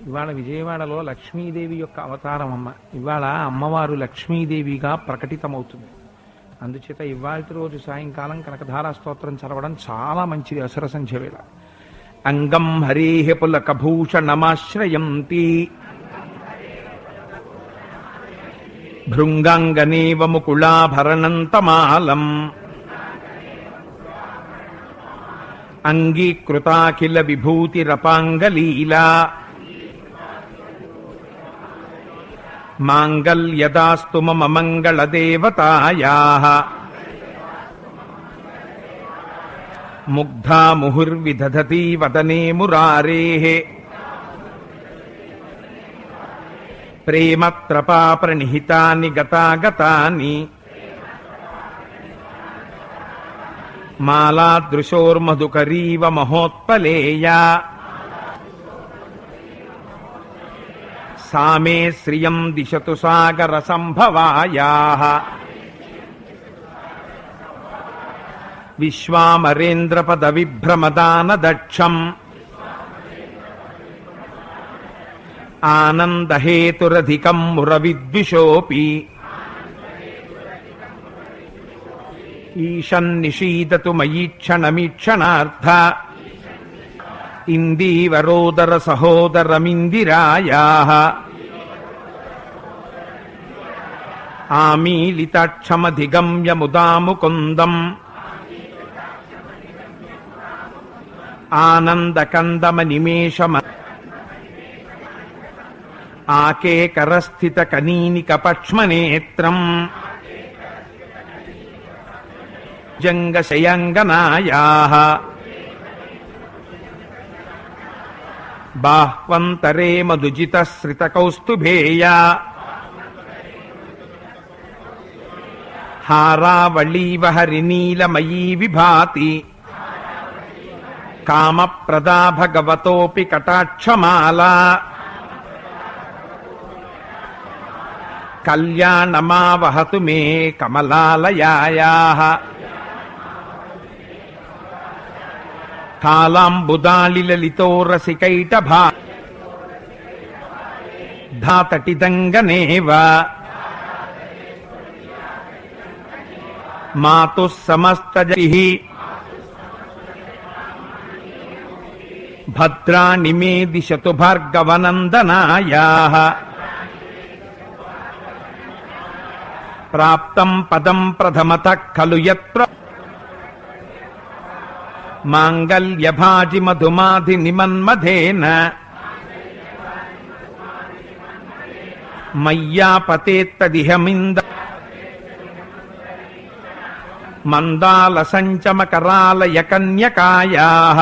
ఇవాళ విజయవాడలో లక్ష్మీదేవి యొక్క అవతారం అమ్మ. ఇవాళ అమ్మవారు లక్ష్మీదేవిగా ప్రకటితమవుతుంది. అందుచేత ఇవాళ రోజు సాయంకాలం కనకధారా స్తోత్రం చదవడం చాలా మంచిది. అసుర సంధ్య వేళ అంగం హరేహ పులకభూషణమాశ్రయంతి భృంగాంగనేవ ముకుళాభరణంతమాలం అంగీకృతాఖిల విభూతిరపాంగలీలా మాంగళ్యదాస్తు మమ మంగళదేవతాయాః ముగ్ధా ముహుర్విదధతి వదనే మురారేః ప్రేమత్రపా ప్రణిహితాని గతాగతాని మాలాదృశోర్మధుకరీవ మహోత్పలేయా సామే శ్రియం దిశతు సాగర సంభవాయాః విశ్వామరేంద్రపద విభ్రమదాన దక్షం ఆనందహేతురధికం మురవిద్విషోపి ఈశన్నిషీదతు మయీక్షణమీక్షణార్థ ఇందీవరోదర సహోదరమిందిరాయాః ఆమీలితాక్షమధిగమ్య ముదా ముకుందం ఆనందకందమనిమేషమ ఆకేకరస్థిత కనీనికపక్ష్మనేత్రం జంగశయంగనాయాః బాహ్వంతరే మధుజితశ్రితకౌస్తుభేయా హారావళీవ హరినీలమయీ విభాతి కామప్రదా భగవతోపి కటాక్షమాలా కళ్యాణమావహతు మే కమలాలయాయాః కాలాంబుదాళిలలితోరసికైటభా ధాతటిదంగనేవ మాతుః సమస్తజైః భద్రాణి మే దిశతు భార్గవనందనాయాః ప్రాప్తం పదం ప్రథమతః ఖలు యత్ర మాంగళ్యభాజి మధుమాధి నిమన్మధేన మయ్యాపతేత్తదిహమింద మందాల సంచమకరాలయ కన్యకాయాః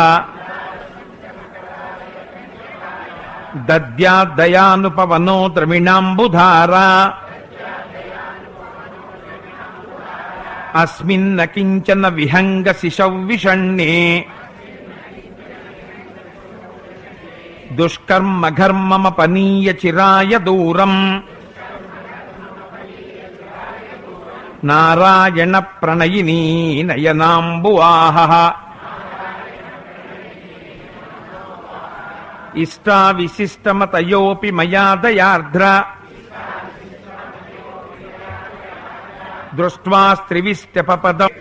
దద్యాద్దయానుపవనో ద్రవిణాంబుధారా అస్మిన్న కించన విహంగ శిశౌ విషణ్ణే దుష్కర్మ ఘర్మమపనీయ చిరాయ దూరం నారాయణ ప్రణయినీ నయనాంబువాహః ఇష్టా విశిష్టమతయోపి మయా దయార్ద్ర దృష్ట్వా స్త్రివిష్టపపదం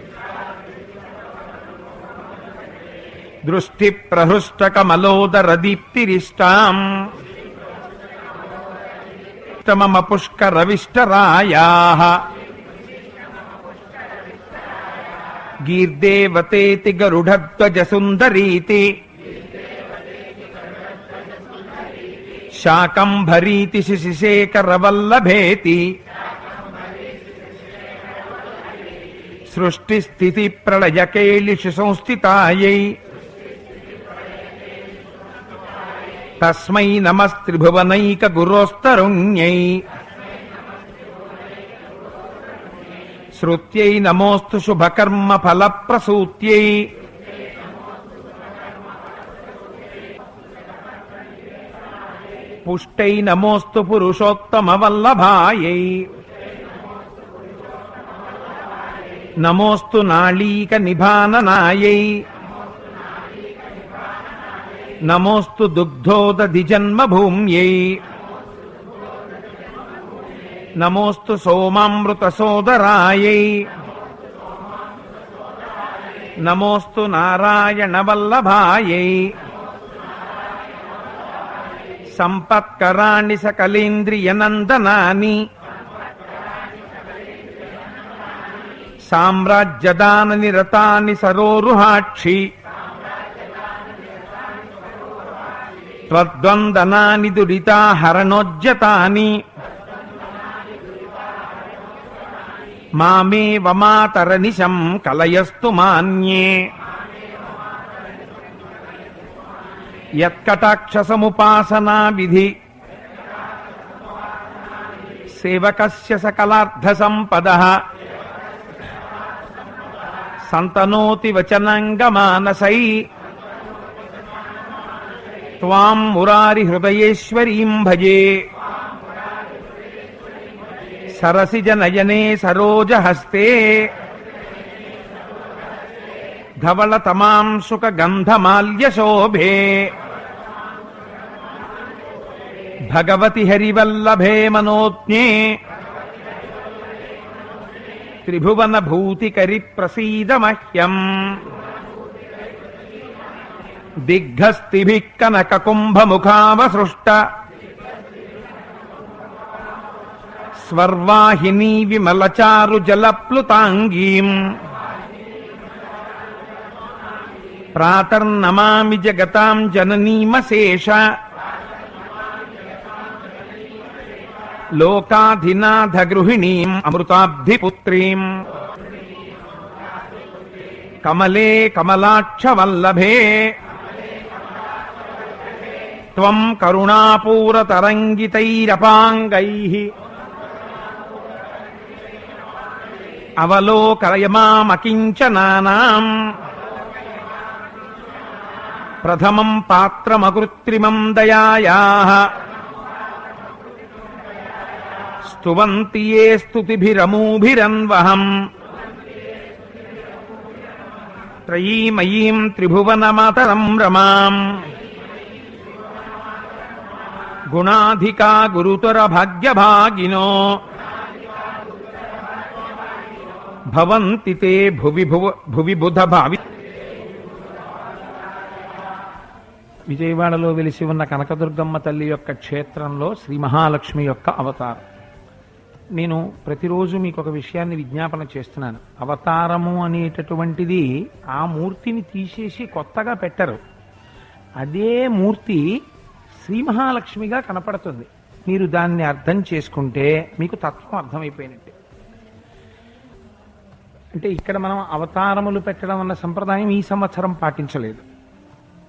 దృష్టి ప్రహృష్టకమలోదరదీప్తిరిష్టాం మమ పుష్కరవిష్టరాయాః గీర్దేవతేతి గరుడధ్వజ సుందరీతి శాకంభరీతి శిశిశేఖరవల్లభేతి సృష్టిస్థితి ప్రళయకేళిషు సంస్థితాయై తస్మై నమస్త్రిభువనైక గురోస్తరుణ్యై శ్రుత్యై నమోస్తు శుభకర్మ ఫలప్రసూత్యై పుష్టై నమోస్తు పురుషోత్తమ వల్లభాయై నమోస్తు నాళీక నిభాననాయై నమోస్తు దుగ్ధోదధి జన్మభూమ్యై నమోస్తు సోమామృత సోదరాయై నమోస్తు నారాయణ వల్లభాయై సంపత్కరాణి సకలేంద్రియనందనాని సామ్రాజ్యదాన నిరతాని సరోరుహాక్షి త్వద్వందనాని దురితాహరణోజ్జతాని మామేవ మాతరనిశం కలయస్తు మాన్యే యత్కటాక్షసముపాసనా విధి సేవకస్య సకలార్థ సంపదః సంతనోతి వచనంగమానసై త్వాం మురారి హృదయేశ్వరీం భజే సరసిజ నయనే సరోజహస్తే ధవళతమాం సుఖ గంధమాల్యశోభే భగవతి హరివల్లభే మనోజ్ఞే త్రిభువన భూతికరి ప్రసీద మహ్యం దిగ్ధస్తిభిః కనక కుంభముఖావసృష్ట స్వర్వాహినీ విమలచారు జలప్లుతాంగీం ప్రాతర్నమామి జగతాం జననీమశేష లోకాధినాథ గృహిణీం అమృతాబ్ధిపుత్రీం కమలే కమలాక్ష వల్లభే త్వం కరుణాపూరతరంగితైరపాంగైః అవలోకయ మామకించనానాం ప్రథమం పాత్రమకృత్రిమం దయాయాః స్తువంతి యే స్తుతిభిరమూభిరన్వహం త్రయీమయీం త్రిభువనమాతరం రమాం గుణాధికా గురుతర భాగ్యభాగినో భవంతి తే భువి బుధ భావి. విజయవాడలో వెలిసి ఉన్న కనకదుర్గమ్మ తల్లి యొక్క క్షేత్రంలో శ్రీ మహాలక్ష్మి యొక్క అవతారం. నేను ప్రతిరోజు మీకు ఒక విషయాన్ని విజ్ఞాపన చేస్తున్నాను. అవతారము అనేటటువంటిది ఆ మూర్తిని తీసేసి కొత్తగా పెట్టరు. అదే మూర్తి శ్రీ మహాలక్ష్మిగా కనపడుతుంది. మీరు దాన్ని అర్థం చేసుకుంటే మీకు తత్వం అర్థమైపోయినట్టే. అంటే ఇక్కడ మనం అవతారములు పెట్టడం అన్న సంప్రదాయం ఈ సంవత్సరం పాటించలేదు.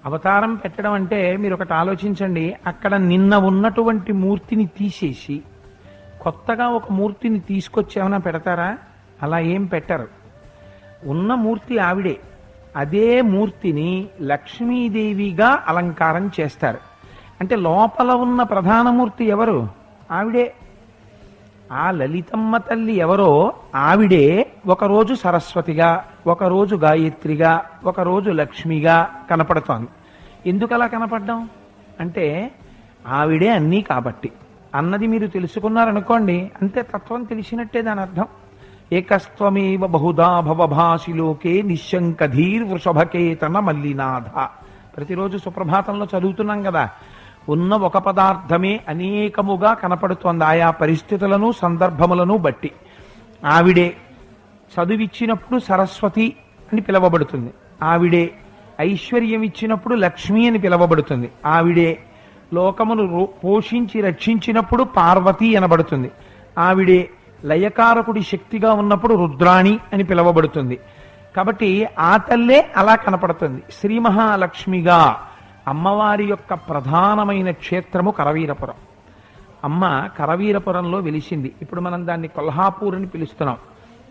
అవతారం పెట్టడం అంటే మీరు ఒకటి ఆలోచించండి, అక్కడ నిన్న ఉన్నటువంటి మూర్తిని తీసేసి కొత్తగా ఒక మూర్తిని తీసుకొచ్చి ఏమైనా పెడతారా? అలా ఏం పెట్టరు. ఉన్న మూర్తి ఆవిడే. అదే మూర్తిని లక్ష్మీదేవిగా అలంకారం చేస్తారు. అంటే లోపల ఉన్న ప్రధానమూర్తి ఎవరు? ఆవిడే. ఆ లలితమ్మ తల్లి ఎవరో ఆవిడే ఒకరోజు సరస్వతిగా, ఒకరోజు గాయత్రిగా, ఒకరోజు లక్ష్మిగా కనపడుతోంది. ఎందుకు అలా కనపడ్డం అంటే ఆవిడే అన్నీ కాబట్టి అన్నది మీరు తెలుసుకున్నారనుకోండి, అంతే, తత్వం తెలిసినట్టే దాని అర్థం. ఏకస్త్వమేవ బహుదా భవభాసి లోకే నిశంకధీర్ వృషభకేతన మల్లినాథ. ప్రతిరోజు సుప్రభాతంలో చదువుతున్నాం కదా. ఉన్న ఒక పదార్థమే అనేకముగా కనపడుతోంది ఆయా పరిస్థితులను సందర్భములను బట్టి. ఆవిడే చదువిచ్చినప్పుడు సరస్వతి అని పిలవబడుతుంది. ఆవిడే ఐశ్వర్యం ఇచ్చినప్పుడు లక్ష్మి అని పిలవబడుతుంది. ఆవిడే లోకమును పోషించి రక్షించినప్పుడు పార్వతి అనబడుతుంది. ఆవిడే లయకారకుడి శక్తిగా ఉన్నప్పుడు రుద్రాణి అని పిలవబడుతుంది. కాబట్టి ఆ తల్లే అలా కనపడుతుంది. శ్రీ మహాలక్ష్మిగా అమ్మవారి యొక్క ప్రధానమైన క్షేత్రము కరవీరపురం. అమ్మ కరవీరపురంలో వెలిసింది. ఇప్పుడు మనం దాన్ని కొల్హాపూర్ అని పిలుస్తున్నాం.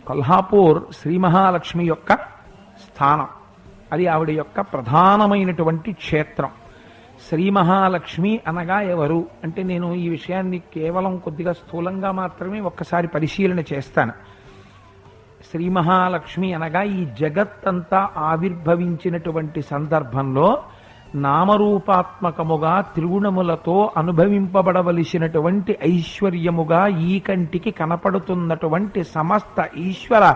కొల్హాపూర్ శ్రీ మహాలక్ష్మి యొక్క స్థానం. అది ఆవిడ యొక్క ప్రధానమైనటువంటి క్షేత్రం. శ్రీ మహాలక్ష్మి అనగా ఎవరు అంటే, నేను ఈ విషయాన్ని కేవలం కొద్దిగా స్థూలంగా మాత్రమే ఒక్కసారి పరిశీలన చేస్తాను. శ్రీ మహాలక్ష్మి అనగా ఈ జగత్తంతా ఆవిర్భవించినటువంటి సందర్భంలో నామరూపాత్మకముగా త్రిగుణములతో అనుభవింపబడవలసినటువంటి ఐశ్వర్యముగా ఈ కంటికి కనపడుతున్నటువంటి సమస్త ఈశ్వర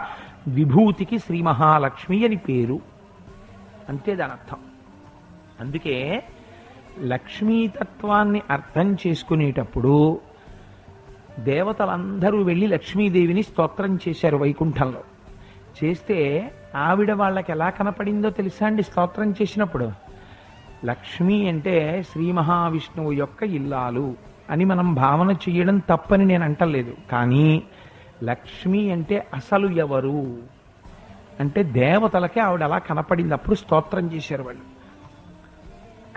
విభూతికి శ్రీ మహాలక్ష్మి అని పేరు. అంతే దాని అర్థం. అందుకే లక్ష్మీతత్వాన్ని అర్థం చేసుకునేటప్పుడు దేవతలందరూ వెళ్ళి లక్ష్మీదేవిని స్తోత్రం చేశారు వైకుంఠంలో. చేస్తే ఆవిడ వాళ్ళకి ఎలా కనపడిందో తెలుసా అండి? స్తోత్రం చేసినప్పుడు లక్ష్మి అంటే శ్రీ మహావిష్ణువు యొక్క ఇల్లాలు అని మనం భావన చేయడం తప్పని నేను అంటలేదు. కానీ లక్ష్మి అంటే అసలు ఎవరు అంటే దేవతలకే ఆవిడ అలా కనపడింది. అప్పుడు స్తోత్రం చేశారు వాళ్ళు.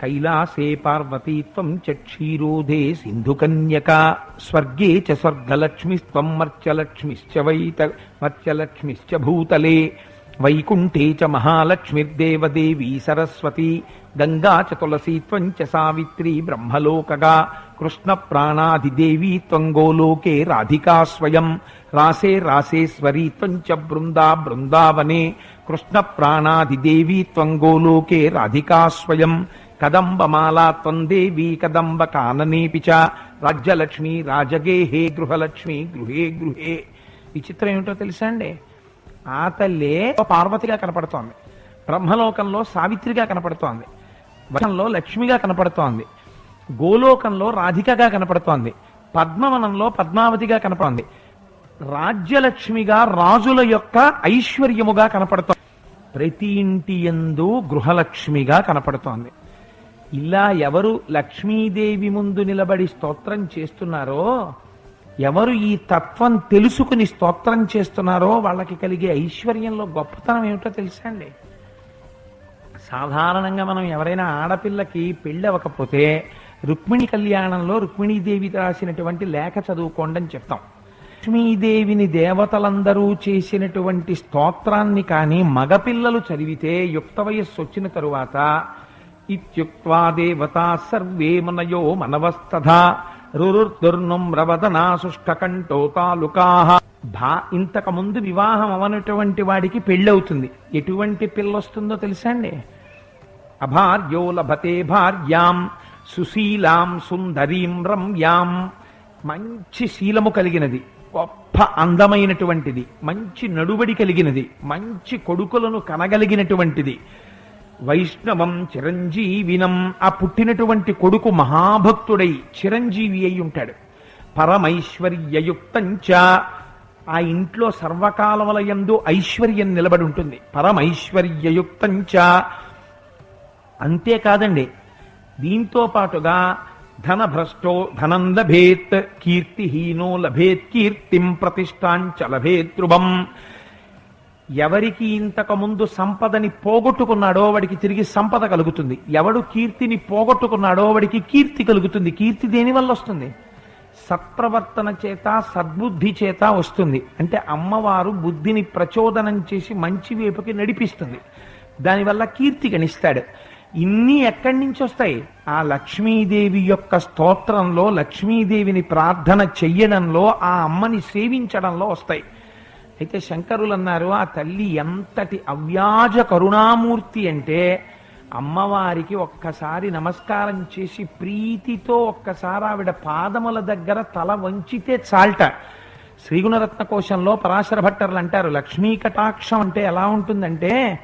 కైలాసే పార్వతీత్వం చ క్షీరోధే సింధుకన్యక స్వర్గే చ స్వర్గలక్ష్మిస్త్వం మర్త్యలక్ష్మిశ్చ భూతలే వైకుంఠే చ మహాలక్ష్మిర్దేవదేవీ సరస్వతి గంగా చ తులసీత్వం చ సావిత్రి బ్రహ్మలోకగా కృష్ణ ప్రాణాధిదేవీ త్వం గోలోకే రాధికా స్వయం రాసే రాసేశ్వరీ త్వం చ బృందావనే కృష్ణ ప్రాణాధిదేవీ త్వం గోలోకే రాధికా స్వయం కదంబమాలా త్వం దేవీ కదంబ కాననేపి చ రాజ్యలక్ష్మి రాజగేహే గృహలక్ష్మి గృహే గృహే. విచిత్రం ఏమిటో తెలుసా అండి? ఆ తల్లే పార్వతిగా కనపడుతోంది, బ్రహ్మలోకంలో సావిత్రిగా కనపడుతోంది, వనంలో లక్ష్మిగా కనపడుతోంది, గోలోకంలో రాధికగా కనపడుతోంది, పద్మవనంలో పద్మావతిగా కనపడుతోంది, రాజ్యలక్ష్మిగా రాజుల యొక్క ఐశ్వర్యముగా కనపడుతోంది, ప్రతి ఇంటి యందు గృహలక్ష్మిగా కనపడుతోంది. ఇలా ఎవరు లక్ష్మీదేవి ముందు నిలబడి స్తోత్రం చేస్తున్నారో, ఎవరు ఈ తత్వం తెలుసుకుని స్తోత్రం చేస్తున్నారో వాళ్ళకి కలిగే ఐశ్వర్యంలో గొప్పతనం ఏమిటో తెలుసా అండి? సాధారణంగా మనం ఎవరైనా ఆడపిల్లకి పెళ్ళి అవ్వకపోతే రుక్మిణి కళ్యాణంలో రుక్మిణీదేవి రాసినటువంటి లేఖ చదువుకోండి అని చెప్తాం. లక్ష్మీదేవిని దేవతలందరూ చేసినటువంటి స్తోత్రాన్ని కానీ మగపిల్లలు చదివితే యుక్త వయస్సు వచ్చిన తరువాత ఇత్యుక్త్వా దేవతా సర్వే మనయో మనవస్తథా రురుర్దుర్నుమ్రవదనా శుష్కకంఠో తాలుకాః. ఇంతకు ముందు వివాహం అవనటువంటి వాడికి పెళ్ళవుతుంది. ఎటువంటి పిల్లొస్తుందో తెలుసా అండి? అభార్యో లభతే భార్యాం సుశీలాం సుందరీం రమ్యాం. మంచి శీలము కలిగినది, గొప్ప అందమైనటువంటిది, మంచి నడువడి కలిగినది, మంచి కొడుకులను కనగలిగినటువంటిది, వైష్ణవం చిరంజీవినం. ఆ పుట్టినటువంటి కొడుకు మహాభక్తుడై చిరంజీవి అయి ఉంటాడు. పరమైశ్వర్యయుక్తంచ. ఆ ఇంట్లో సర్వకాలముల యందు ఐశ్వర్యం నిలబడి ఉంటుంది. పరమైశ్వర్యయుక్తంచ. అంతేకాదండి, దీంతో పాటుగా ధనభ్రష్టో ధనం లభేత్, కీర్తిహీనో లభేత్ కీర్తిం, ప్రతిష్టాంచ లభేత్ ధ్రువం. ఎవరికి ఇంతకు ముందు సంపదని పోగొట్టుకున్నాడో వాడికి తిరిగి సంపద కలుగుతుంది. ఎవడు కీర్తిని పోగొట్టుకున్నాడో వాడికి కీర్తి కలుగుతుంది. కీర్తి దేని వల్ల వస్తుంది? సత్ప్రవర్తన చేత, సద్బుద్ధి చేత వస్తుంది. అంటే అమ్మవారు బుద్ధిని ప్రచోదనం చేసి మంచి వైపుకి నడిపిస్తుంది. దానివల్ల కీర్తి గణిస్తాడు. ఇన్ని ఎక్కడి నుంచి వస్తాయి? ఆ లక్ష్మీదేవి యొక్క స్తోత్రంలో, లక్ష్మీదేవిని ప్రార్థన చెయ్యడంలో, ఆ అమ్మని సేవించడంలో వస్తాయి. అయితే శంకరులు అన్నారు, ఆ తల్లి ఎంతటి అవ్యాజ కరుణామూర్తి అంటే అమ్మవారికి ఒక్కసారి నమస్కారం చేసి ప్రీతితో ఒక్కసారి ఆవిడ పాదముల దగ్గర తల వంచితే చాల్ట. శ్రీగుణరత్న కోశంలో పరాశర భట్టర్లు అంటారు, లక్ష్మీ కటాక్షం అంటే ఎలా ఉంటుందంటే,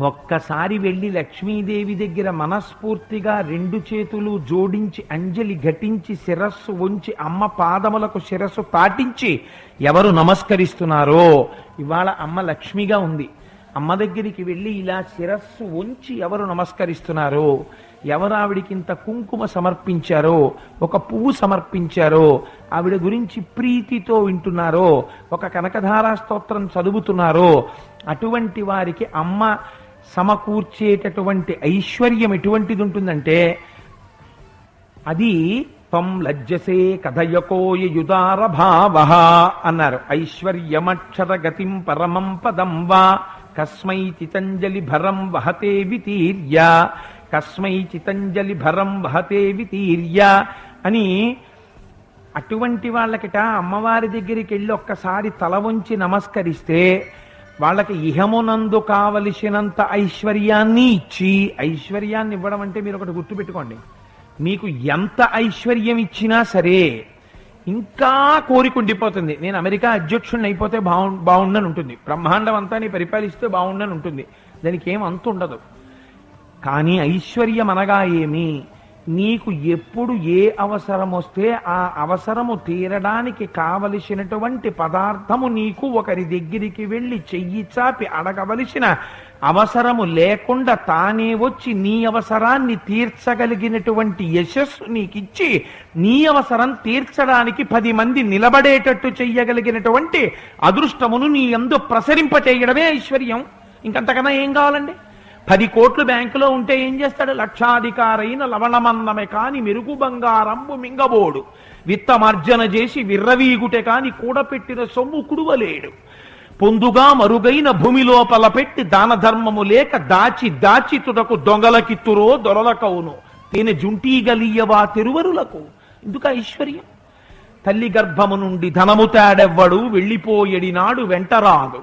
ఒక్కసారి వెళ్ళి లక్ష్మీదేవి దగ్గర మనస్ఫూర్తిగా రెండు చేతులు జోడించి అంజలి ఘటించి శిరస్సు ఉంచి అమ్మ పాదములకు శిరస్సు పాటించి ఎవరు నమస్కరిస్తున్నారో, ఇవాళ అమ్మ లక్ష్మిగా ఉంది, అమ్మ దగ్గరికి వెళ్ళి ఇలా శిరస్సు ఉంచి ఎవరు నమస్కరిస్తున్నారో, ఎవరు ఆవిడికి ఇంత కుంకుమ సమర్పించారో, ఒక పువ్వు సమర్పించారో, ఆవిడ గురించి ప్రీతితో వింటున్నారో, ఒక కనకధారా స్తోత్రం చదువుతున్నారో, అటువంటి వారికి అమ్మ సమకూర్చేటటువంటి ఐశ్వర్యం ఎటువంటిది ఉంటుందంటే, అది త్వం లజ్జసే కథయకోయుదార భావ అన్నారు. ఐశ్వర్యమక్షర గతిం పరమం పదం వా కస్మై చితంజలి భరం వహతే వితీర్య, కస్మై చితంజలి భరం వహతే వితీర్య అని. అటువంటి వాళ్ళకిట అమ్మవారి దగ్గరికి వెళ్ళి ఒక్కసారి తల వంచి నమస్కరిస్తే వాళ్ళకి ఇహమునందు కావలసినంత ఐశ్వర్యాన్ని ఇచ్చి, ఐశ్వర్యాన్ని ఇవ్వడం అంటే మీరు ఒకటి గుర్తుపెట్టుకోండి, మీకు ఎంత ఐశ్వర్యం ఇచ్చినా సరే ఇంకా కోరిక ఉండిపోతుంది. నేను అమెరికా అధ్యక్షుడిని అయిపోతే బాగుండని ఉంటుంది, బ్రహ్మాండం అంతా నీ పరిపాలిస్తే బాగుండని ఉంటుంది, దానికి ఏం అంత ఉండదు. కానీ ఐశ్వర్యం అనగా ఏమి? నీకు ఎప్పుడు ఏ అవసరం వస్తే ఆ అవసరము తీరడానికి కావలసినటువంటి పదార్థము నీకు ఒకరి దగ్గరికి వెళ్ళి చెయ్యి చాపి అడగవలసిన అవసరము లేకుండా తానే వచ్చి నీ అవసరాన్ని తీర్చగలిగినటువంటి యశస్సు నీకిచ్చి నీ అవసరం తీర్చడానికి 10 మంది నిలబడేటట్టు చెయ్యగలిగినటువంటి అదృష్టమును నీ యందు ప్రసరింపచేయడమే ఐశ్వర్యం. ఇంకంతకన్నా ఏం కావాలండి? 10 కోట్లు బ్యాంకులో ఉంటే ఏం చేస్తాడు? లక్షాధికారైన లవణమన్నమే కాని మెరుగు బంగారంబు మింగబోడు, విత్తమార్జన చేసి విర్రవీగుటే కాని కూడపెట్టిన సొమ్ము కుడువలేడు, పొందుగా మరుగైన భూమి లోపల పెట్టి దాన ధర్మము లేక దాచి దాచి తుదకు దొంగలకిత్తురో దొరలకవును, తేనె జుంటీగలియవా తిరువరులకు. ఎందుకు ఐశ్వర్యం? తల్లి గర్భము నుండి ధనము తేడెవ్వడు, వెళ్ళిపోయేడి నాడు వెంటరాదు.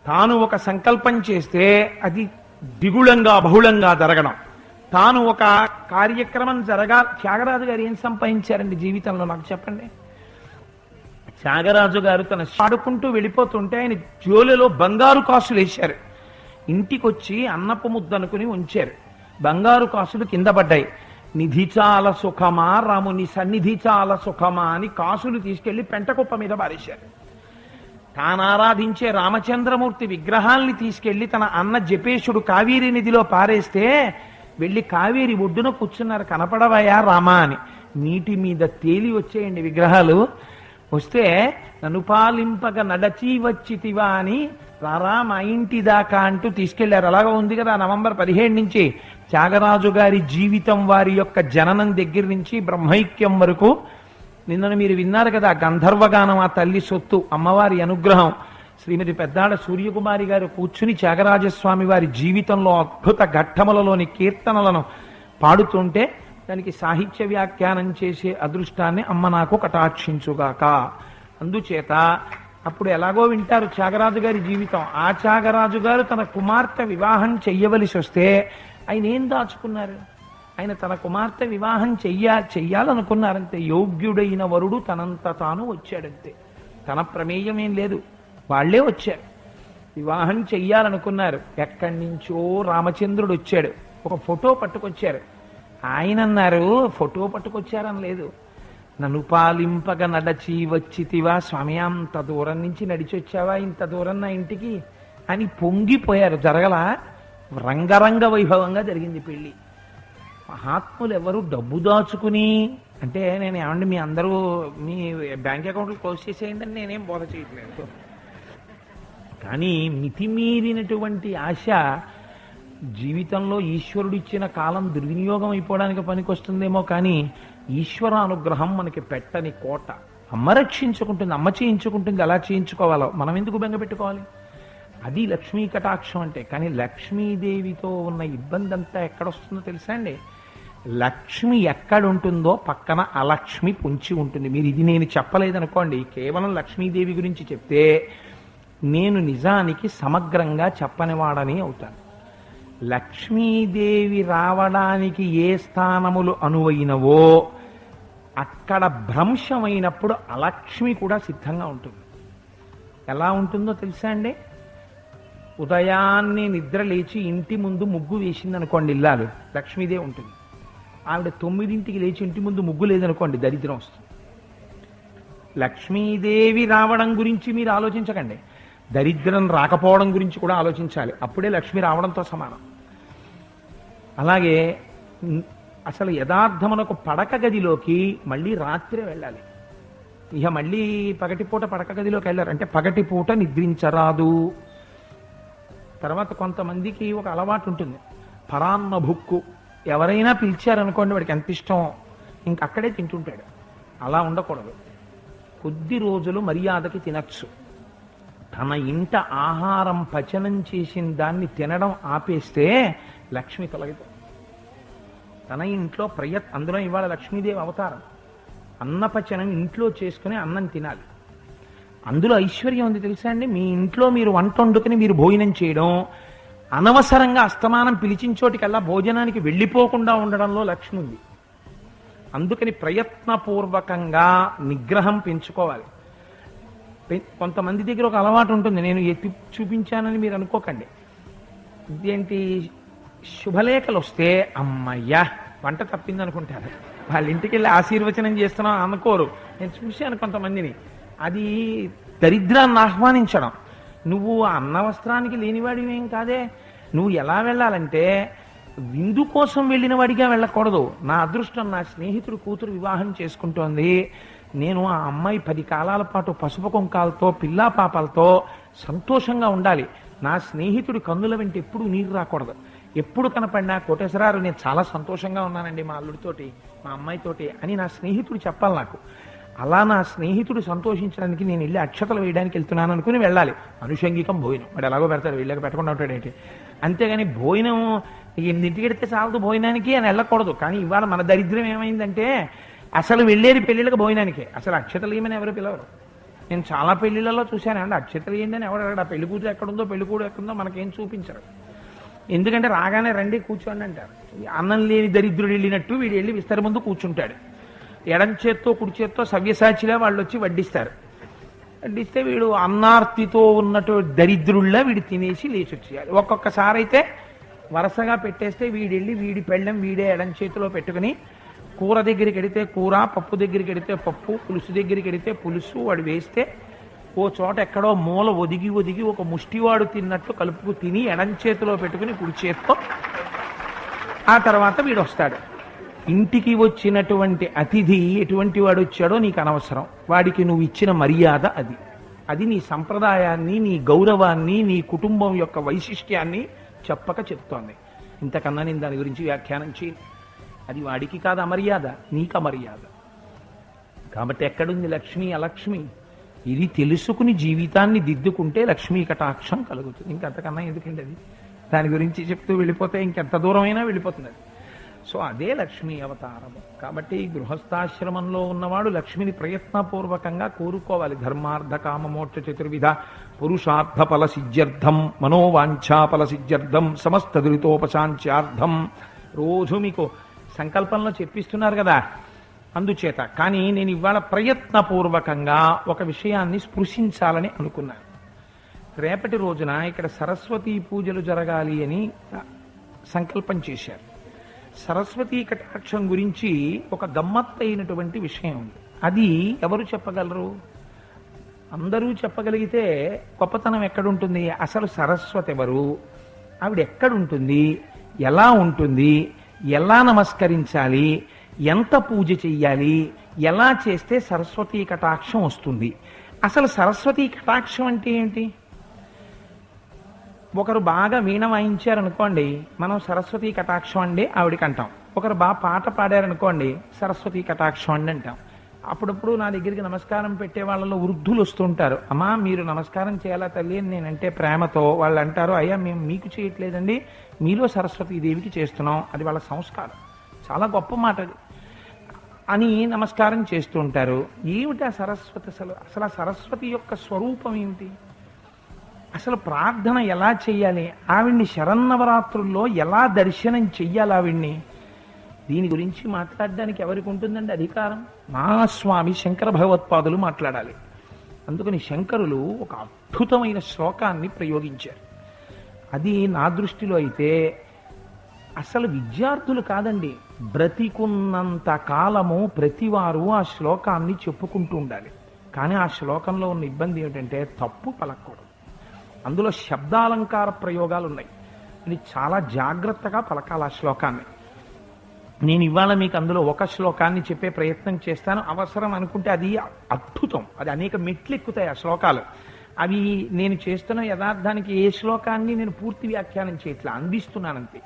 తాను ఒక సంకల్పం చేస్తే అది దిగుళంగా బహుళంగా జరగడం, తాను ఒక కార్యక్రమం త్యాగరాజు గారు ఏం సంపాదించారండి జీవితంలో నాకు చెప్పండి? త్యాగరాజు గారు తన ఆడుకుంటూ వెళ్ళిపోతుంటే ఆయన జోలెలో బంగారు కాసులు వేశారు. ఇంటికొచ్చి అన్నపు ముద్దనుకుని ఉంచారు. బంగారు కాసులు కింద పడ్డాయి. నిధి చాలా సుఖమా, రాముని సన్నిధి చాలా సుఖమా అని కాసులు తీసుకెళ్లి పెంటకుప్ప మీద పారేశారు. తాను ఆరాధించే రామచంద్రమూర్తి విగ్రహాల్ని తీసుకెళ్లి తన అన్న జపేశుడు కావేరీ నదిలో పారేస్తే వెళ్ళి కావేరి ఒడ్డున కూర్చున్నారు. కనపడవయా రామా అని. నీటి మీద తేలి వచ్చేయండి విగ్రహాలు. వస్తే నన్ను పాలింపక నడచి వచ్చితివా అని రారా మా ఇంటి దాకా అంటూ తీసుకెళ్లారు. అలాగా ఉంది కదా నవంబర్ 17 నుంచి త్యాగరాజు గారి జీవితం, వారి యొక్క జననం దగ్గర నుంచి బ్రహ్మైక్యం వరకు. నిన్న మీరు విన్నారు కదా గంధర్వగానం, ఆ తల్లి సొత్తు, అమ్మవారి అనుగ్రహం. శ్రీమతి పెద్దాడ సూర్యకుమారి గారు కూర్చుని త్యాగరాజస్వామి వారి జీవితంలో అద్భుత ఘట్టములలోని కీర్తనలను పాడుతుంటే దానికి సాహిత్య వ్యాఖ్యానం చేసే అదృష్టాన్ని అమ్మ నాకు కటాక్షించుగాక. అందుచేత అప్పుడు ఎలాగో వింటారు త్యాగరాజు గారి జీవితం. ఆ త్యాగరాజు గారు తన కుమార్తె వివాహం చెయ్యవలసి వస్తే ఆయన ఏం దాచుకున్నారు? ఆయన తన కుమార్తె వివాహం చెయ్యాలనుకున్నారంతే. యోగ్యుడైన వరుడు తనంత తాను వచ్చాడంతే, తన ప్రమేయం ఏం లేదు, వాళ్లే వచ్చారు. వివాహం చెయ్యాలనుకున్నారు. ఎక్కడి నుంచో రామచంద్రుడు వచ్చాడు, ఒక ఫోటో పట్టుకొచ్చారు. ఆయన అన్నారు ఫోటో పట్టుకొచ్చారని లేదు, నన్ను పాలింపగా నడచి వచ్చితివా స్వామి, అంత దూరం నుంచి నడిచి వచ్చావా ఇంత దూరం నా ఇంటికి అని పొంగిపోయారు. జరగలా? రంగరంగ వైభవంగా జరిగింది పెళ్లి. మహాత్ములు ఎవరు డబ్బు దాచుకుని అంటే నేను ఏమండి మీ అందరూ మీ బ్యాంక్ అకౌంట్లు క్లోజ్ చేసేయండి అని నేనేం బోధ చేయట్లేదు. కానీ మితిమీరినటువంటి ఆశ జీవితంలో ఈశ్వరుడు ఇచ్చిన కాలం దుర్వినియోగం అయిపోవడానికి పనికొస్తుందేమో, కానీ ఈశ్వర అనుగ్రహం మనకి పెట్టని కోట. అమ్మ రక్షించుకుంటుంది, అమ్మ చేయించుకుంటుంది. ఎలా చేయించుకోవాలో మనం ఎందుకు బెంగ పెట్టుకోవాలి? అది లక్ష్మీ కటాక్షం అంటే. కానీ లక్ష్మీదేవితో ఉన్న ఇబ్బంది అంతా ఎక్కడొస్తుందో తెలుసా అండి? లక్ష్మి ఎక్కడుంటుందో పక్కన అలక్ష్మి పొంచి ఉంటుంది. మీరు ఇది నేను చెప్పలేదనుకోండి, కేవలం లక్ష్మీదేవి గురించి చెప్తే నేను నిజానికి సమగ్రంగా చెప్పనివాడని అవుతాను. లక్ష్మీదేవి రావడానికి ఏ స్థానములు అనువైనవో అక్కడ భ్రంశమైనప్పుడు అలక్ష్మి కూడా సిద్ధంగా ఉంటుంది. ఎలా ఉంటుందో తెలుసా అండి? ఉదయాన్నే నిద్ర లేచి ఇంటి ముందు ముగ్గు వేసింది అనుకోండి ఇల్లాలు, లక్ష్మీదేవి ఉంటుంది. ఆవిడ 9ంటికి లేచి ఇంటి ముందు ముగ్గు లేదనుకోండి, దరిద్రం వస్తుంది. లక్ష్మీదేవి రావడం గురించి మీరు ఆలోచించకండి, దరిద్రం రాకపోవడం గురించి కూడా ఆలోచించాలి. అప్పుడే లక్ష్మి రావడంతో సమానం. అలాగే అసలు యథార్థమునకు పడక గదిలోకి మళ్ళీ రాత్రి వెళ్ళాలి. ఇక మళ్ళీ పగటిపూట పడక గదిలోకి వెళ్ళారు అంటే పగటిపూట నిద్రించరాదు. తర్వాత కొంతమందికి ఒక అలవాటు ఉంటుంది, పరాన్న భుక్కు. ఎవరైనా పిలిచారనుకోండి వాడికి ఎంత ఇష్టం, ఇంకక్కడే తింటుంటాడు. అలా ఉండకూడదు. కొద్ది రోజులు మర్యాదకి తినచ్చు. తన ఇంట ఆహారం పచనం చేసిన దాన్ని తినడం ఆపేస్తే లక్ష్మి తొలగిపోతుంది. తన ఇంట్లో అందులో ఇవాళ లక్ష్మీదేవి అవతారం. అన్నపచనం ఇంట్లో చేసుకుని అన్నం తినాలి. అందులో ఐశ్వర్యం ఉంది తెలుసా అండి. మీ ఇంట్లో మీరు వంట వండుకుని మీరు భోజనం చేయడం, అనవసరంగా అస్తమానం పిలిచిన చోటికల్లా భోజనానికి వెళ్ళిపోకుండా ఉండడంలో లక్ష్మి ఉంది. అందుకని ప్రయత్నపూర్వకంగా నిగ్రహం పెంచుకోవాలి. కొంతమంది దగ్గర ఒక అలవాటు ఉంటుంది, నేను ఎత్తి చూపించానని మీరు అనుకోకండి. ఇదేంటి, శుభలేఖలు వస్తే అమ్మయ్యా వంట తప్పింది అనుకుంటారు. వాళ్ళ ఇంటికి వెళ్ళి ఆశీర్వచనం చేస్తున్నాం అనుకోరు. నేను చూశాను కొంతమందిని. అది దరిద్రాన్ని ఆహ్వానించడం. నువ్వు అన్న వస్త్రానికి లేనివాడివేం కాదే. నువ్వు ఎలా వెళ్ళాలంటే విందు కోసం వెళ్ళిన వాడిగా వెళ్ళకూడదు. నా అదృష్టం, నా స్నేహితుడు కూతురు వివాహం చేసుకుంటోంది, నేను ఆ అమ్మాయి 10 కాలాల పాటు పసుపు కుంకాలతో పిల్లా పాపాలతో సంతోషంగా ఉండాలి. నా స్నేహితుడి కన్నుల వెంట ఎప్పుడు నీరు రాకూడదు. ఎప్పుడు కనపడినా కోటేశ్వరారు నేను చాలా సంతోషంగా ఉన్నానండి మా అల్లుడితోటి, మా అమ్మాయితోటి అని నా స్నేహితుడు చెప్పాలి నాకు. అలా నా స్నేహితుడు సంతోషించడానికి నేను వెళ్ళి అక్షతలు వేయడానికి వెళ్తున్నాను అనుకుని వెళ్ళాలి. అనుషంగికం భోజనం, వాడు ఎలాగో పెడతాడు, వీళ్ళకి పెట్టకుండా ఉంటాడేంటి. అంతేగాని భోజనం 8ంటికి వెడితే చాలదు భోజనానికి అని వెళ్ళకూడదు. కానీ ఇవాళ మన దరిద్రం ఏమైందంటే అసలు వెళ్ళేది పెళ్లిళ్ళకి భోజనానికే. అసలు అక్షతలు ఏమని ఎవరు పిలవరు. నేను చాలా పెళ్లిళ్ళలో చూశానండి, అక్షతలు ఏంటని ఎవరు అక్కడ పెళ్లి కూతురు ఎక్కడుందో పెళ్లి కూతురు ఎక్కడుందో మనకేం చూపించరు. ఎందుకంటే రాగానే రండి కూర్చోండి అంటారు. అన్నం లేని దరిద్రుడు వెళ్ళినట్టు వీడు వెళ్ళి విస్తరి ముందు కూర్చుంటాడు. ఎడం చేత్తో కుడి చేత్తో సవ్యసాచిలా వాళ్ళు వచ్చి వడ్డిస్తారు. వడ్డిస్తే వీడు అన్నార్తితో ఉన్నట్టు దరిద్రుల్లా వీడు తినేసి లేచి వచ్చేయాలి. ఒక్కొక్కసారి అయితే వరుసగా పెట్టేస్తే వీడు వెళ్ళి వీడి పెళ్ళం వీడే ఎడం చేతిలో పెట్టుకుని కూర దగ్గరికి వెడితే కూర, పప్పు దగ్గరికి వెడితే పప్పు, పులుసు దగ్గరికి వెడితే పులుసు వాడు వేస్తే ఓ చోట ఎక్కడో మూల ఒదిగి ఒదిగి ఒక ముష్టివాడు తిన్నట్టు కలుపుకు తిని ఎడం చేతిలో పెట్టుకుని కుడి చేత్తో ఆ తర్వాత వీడు వస్తాడు. ఇంటికి వచ్చినటువంటి అతిథి ఎటువంటి వాడు వచ్చాడో నీకు అనవసరం. వాడికి నువ్వు ఇచ్చిన మర్యాద అది. అది నీ సంప్రదాయాన్ని, నీ గౌరవాన్ని, నీ కుటుంబం యొక్క వైశిష్ట్యాన్ని చెప్పక చెప్తోంది. ఇంతకన్నా నేను దాని గురించి వ్యాఖ్యానం చేయను. అది వాడికి కాదు అమర్యాద, నీకు అమర్యాద. కాబట్టి ఎక్కడుంది లక్ష్మి అలక్ష్మి? ఇది తెలుసుకుని జీవితాన్ని దిద్దుకుంటే లక్ష్మీ కటాక్షం కలుగుతుంది. ఇంకంతకన్నా ఎందుకంటే అది దాని గురించి చెప్తూ వెళ్ళిపోతే ఇంకెంత దూరమైనా వెళ్ళిపోతుంది అది. సో అదే లక్ష్మీ అవతారము. కాబట్టి గృహస్థాశ్రమంలో ఉన్నవాడు లక్ష్మిని ప్రయత్నపూర్వకంగా కోరుకోవాలి. ధర్మార్థ కామ మోక్ష చతుర్విధ పురుషార్థ ఫల సిద్ధ్యర్థం మనోవాంఛా ఫల సిద్ధ్యర్థం సమస్త దురితోపశాంత్యార్థం రోజు మీకు సంకల్పంలో చెప్పిస్తున్నారు కదా. అందుచేత కానీ నేను ఇవాళ ప్రయత్నపూర్వకంగా ఒక విషయాన్ని స్పృశించాలని అనుకున్నాను. రేపటి రోజున ఇక్కడ సరస్వతీ పూజలు జరగాలి అని సంకల్పం చేశారు. సరస్వతీ కటాక్షం గురించి ఒక గమ్మత్తైనటువంటి విషయం ఉంది. అది ఎవరు చెప్పగలరు? అందరూ చెప్పగలిగితే గొప్పతనం ఎక్కడుంటుంది? అసలు సరస్వతి ఎవరు, ఆవిడ ఎక్కడుంటుంది, ఎలా ఉంటుంది, ఎలా నమస్కరించాలి, ఎంత పూజ చెయ్యాలి, ఎలా చేస్తే సరస్వతీ కటాక్షం వస్తుంది, అసలు సరస్వతీ కటాక్షం అంటే ఏంటి? ఒకరు బాగా వీణ వాయించారనుకోండి, మనం సరస్వతీ కటాక్షం అండి ఆవిడికి అంటాం. ఒకరు బాగా పాట పాడారనుకోండి, సరస్వతీ కటాక్షం అండి అంటాం. అప్పుడప్పుడు నా దగ్గరికి నమస్కారం పెట్టే వాళ్ళలో వృద్ధులు వస్తుంటారు. అమ్మా మీరు నమస్కారం చేయాలా తల్లి అని నేనంటే ప్రేమతో వాళ్ళు అంటారు, అయ్యా మేము మీకు చేయట్లేదండి, మీలో సరస్వతీదేవికి చేస్తున్నాం, అది వాళ్ళ సంస్కారం, చాలా గొప్ప మాట అది అని నమస్కారం చేస్తూ ఉంటారు. ఏమిటి ఆ సరస్వతి? అసలు ఆ సరస్వతి యొక్క స్వరూపం ఏమిటి? అసలు ప్రార్థన ఎలా చెయ్యాలి, ఆవిడ్ని శరన్నవరాత్రుల్లో ఎలా దర్శనం చెయ్యాలి ఆవిడ్ని, దీని గురించి మాట్లాడడానికి ఎవరికి ఉంటుందండి అధికారం? మహాస్వామి శంకర భగవత్పాదులు మాట్లాడాలి. అందుకని శంకరులు ఒక అద్భుతమైన శ్లోకాన్ని ప్రయోగించారు. అది నా దృష్టిలో అయితే అసలు విద్యార్థులు కాదండి, బ్రతికున్నంత కాలము ప్రతివారు ఆ శ్లోకాన్ని చెప్పుకుంటూ ఉండాలి. కానీ ఆ శ్లోకంలో ఉన్న ఇబ్బంది ఏమిటంటే తప్పు పలకూడదు. అందులో శబ్దాలంకార ప్రయోగాలు ఉన్నాయి. ఇది చాలా జాగ్రత్తగా పలకాలి ఆ శ్లోకాన్ని. నేను ఇవాళ మీకు అందులో ఒక శ్లోకాన్ని చెప్పే ప్రయత్నం చేస్తాను. అవసరం అనుకుంటే అది అద్భుతం, అది అనేక మెట్లు ఎక్కుతాయి ఆ శ్లోకాలు. అవి నేను చేస్తున్న యథార్థానికి ఏ శ్లోకాన్ని నేను పూర్తి వ్యాఖ్యానం చేయట్లా, అందిస్తున్నానంతే.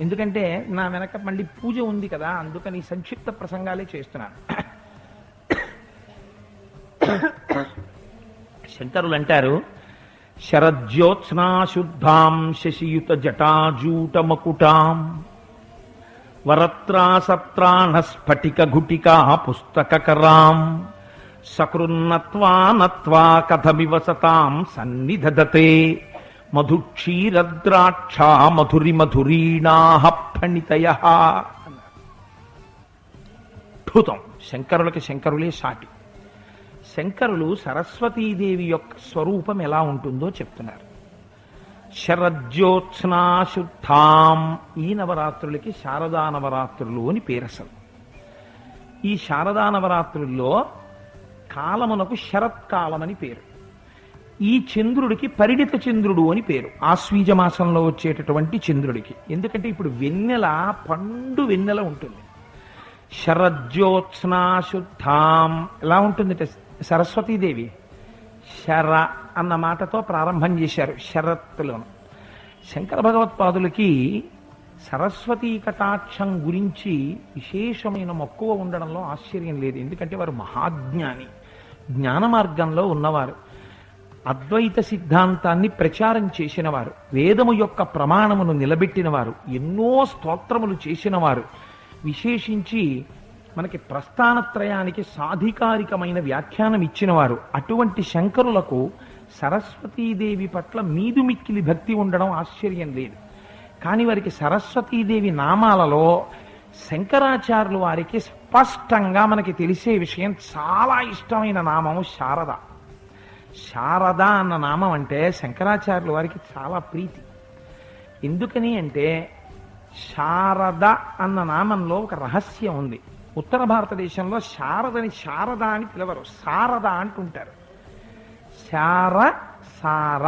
ఎందుకంటే నా వెనక మళ్ళీ పూజ ఉంది కదా, అందుకని సంక్షిప్త ప్రసంగాలే చేస్తున్నాను. శంకరులు అంటారు, శరజ్యోత్స్నా శుద్ధాం శశియుత జటాజూట మకుటాం వరత్రా సత్రాణ స్ఫటిక ఘుటికా పుస్తకరాం సకృన్నత్వా నత్వా కథమివ సతాం సన్నిధదతే మధుక్షీరద్రాక్ష మధురి మధురీణాః ఫణితయః. అద్భుతం. శంకరులకి శంకరులే సాటి. శంకరులు సరస్వతీదేవి యొక్క స్వరూపం ఎలా ఉంటుందో చెప్తున్నారు. శరజ్యోత్స్నాశుద్ధాం, ఈ నవరాత్రులకి శారదా నవరాత్రులు అని పేరు. అసలు ఈ శారదా నవరాత్రుల్లో కాలమునకు శరత్కాలమని పేరు. ఈ చంద్రుడికి పరిణిత చంద్రుడు అని పేరు, ఆశ్వీజ మాసంలో వచ్చేటటువంటి చంద్రుడికి. ఎందుకంటే ఇప్పుడు వెన్నెల, పండు వెన్నెల ఉంటుంది. శరజ్యోత్స్నాశుద్ధాం ఎలా ఉంటుందంటే సరస్వతీదేవి శర అన్న మాటతో ప్రారంభం చేశారు శరత్తులను. శంకర భగవత్పాదులకి సరస్వతీ కటాక్షం గురించి విశేషమైన మక్కువ ఉండడంలో ఆశ్చర్యం లేదు. ఎందుకంటే వారు మహాజ్ఞాని, జ్ఞాన మార్గంలో ఉన్నవారు, అద్వైత సిద్ధాంతాన్ని ప్రచారం చేసినవారు, వేదము యొక్క ప్రమాణమును నిలబెట్టినవారు, ఎన్నో స్తోత్రములు చేసినవారు, విశేషించి మనకి ప్రస్థానత్రయానికి సాధికారికమైన వ్యాఖ్యానం ఇచ్చినవారు. అటువంటి శంకరులకు సరస్వతీదేవి పట్ల మీదు మిక్కిలి భక్తి ఉండడం ఆశ్చర్యం లేదు. కానీ వారికి సరస్వతీదేవి నామాలలో శంకరాచార్యులు వారికి స్పష్టంగా మనకి తెలిసే విషయం, చాలా ఇష్టమైన నామము శారద. శారద అన్న నామం అంటే శంకరాచార్యుల వారికి చాలా ప్రీతి. ఎందుకని అంటే శారద అన్న నామంలో ఒక రహస్యం ఉంది. ఉత్తర భారతదేశంలో శారదని శారద అని పిలవరు, శారద అంటుంటారు. శార సార,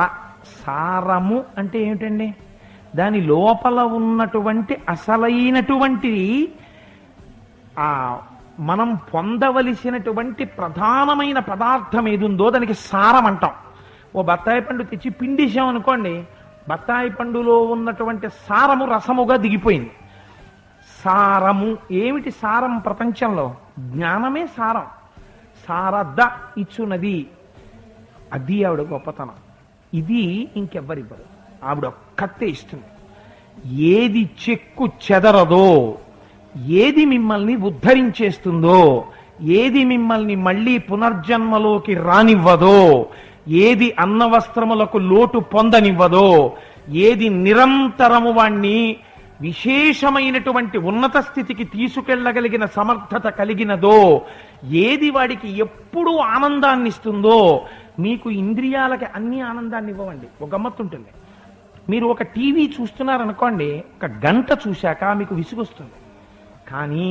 సారము అంటే ఏమిటండి? దాని లోపల ఉన్నటువంటి అసలైనటువంటి మనం పొందవలసినటువంటి ప్రధానమైన పదార్థం ఏదుందో దానికి సారం అంటాం. ఓ బత్తాయి పండు తెచ్చి పిండిసాం అనుకోండి, బత్తాయి పండులో ఉన్నటువంటి సారము రసముగా దిగిపోయింది. సారము ఏమిటి? సారం ప్రపంచంలో జ్ఞానమే సారం. సారద ఇచ్చున్నది, అది ఆవిడ గొప్పతనం. ఇది ఇంకెవ్వరివ్వరు, ఆవిడ ఒక్కతే ఇస్తుంది. ఏది చెక్కు చెదరదో, ఏది మిమ్మల్ని ఉద్ధరించేస్తుందో, ఏది మిమ్మల్ని మళ్ళీ పునర్జన్మలోకి రానివ్వదో, ఏది అన్నవస్త్రములకు లోటు పొందనివ్వదో, ఏది నిరంతరము వాణ్ణి విశేషమైనటువంటి ఉన్నత స్థితికి తీసుకెళ్లగలిగిన సమర్థత కలిగినదో, ఏది వాడికి ఎప్పుడూ ఆనందాన్ని ఇస్తుందో. మీకు ఇంద్రియాలకి అన్ని ఆనందాన్ని ఇవ్వవండి. ఒక గమ్మత్తు ఉంటుంది. మీరు ఒక టీవీ చూస్తున్నారనుకోండి, ఒక గంట చూశాక మీకు విసుగొస్తుంది. కానీ